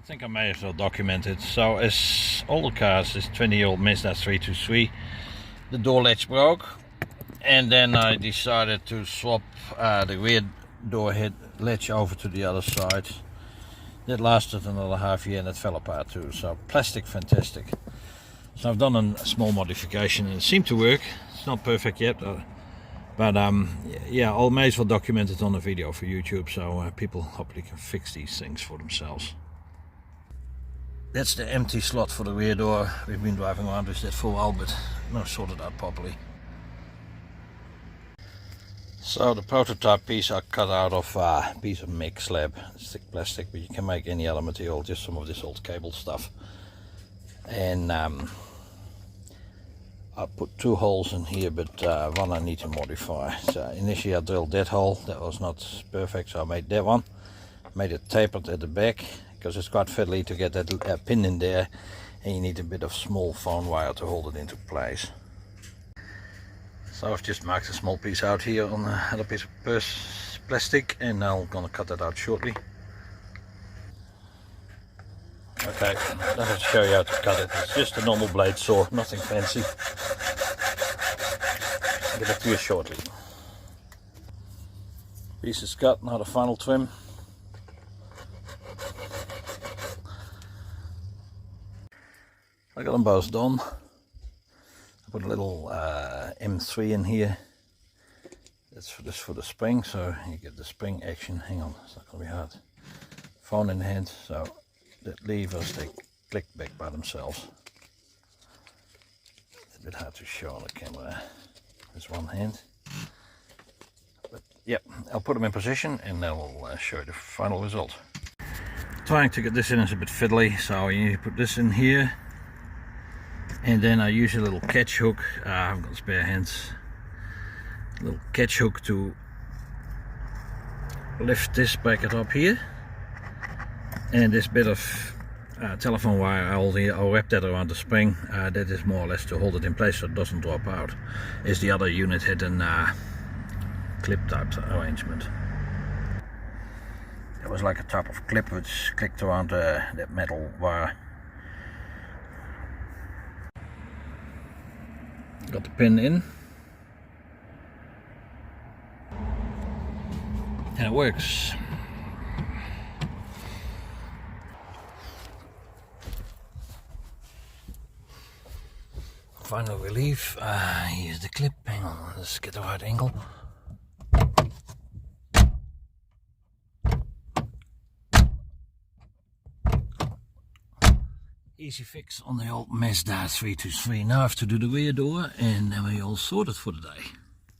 I think I may as well document it. So as all the cars, this 20-year-old Mazda 323, the door latch broke, and then I decided to swap the rear door head latch over to the other side. That lasted another half year and it fell apart too. So plastic, fantastic. So I've done a small modification and it seemed to work. It's not perfect yet, but yeah, I may as well document it on a video for YouTube, so people hopefully can fix these things for themselves. That's the empty slot for the rear door. We've been driving around with that for a while, but not sorted out properly. So the prototype piece I cut out of a piece of MIG slab. It's thick plastic, but you can make any other material, just some of this old cable stuff. And I put two holes in here, but one I need to modify. So initially I drilled that hole, that was not perfect, so I made that one. Made it tapered at the back, because it's quite fiddly to get that pin in there, and you need a bit of small phone wire to hold it into place. So I've just marked a small piece out here on another piece of plastic, and now I'm gonna cut that out shortly. Okay, let me show you how to cut it. It's just a normal blade saw, nothing fancy. I'll get it to you shortly. Piece is cut, now the final trim. I got them both done. I put a little M3 in here. That's for the spring, so you get the spring action. Hang on, it's not going to be hard. Phone in hand, so the levers, they click back by themselves. It's a bit hard to show on the camera. There's one hand. But yeah, I'll put them in position and then we'll show you the final result. Trying to get this in is a bit fiddly, so you need to put this in here. And then I use a little catch hook. I've got spare hands. A little catch hook to lift this bracket up here. And this bit of telephone wire, I'll wrap that around the spring. That is more or less to hold it in place so it doesn't drop out. As the other unit had a clip type arrangement. It was like a type of clip which clicked around that metal wire. Got the pin in, and it works. Final relief. Here's the clip. Hang on, let's get the right angle. Easy fix on the old Mazda 323. Now I have to do the rear door and then we're all sorted for the day.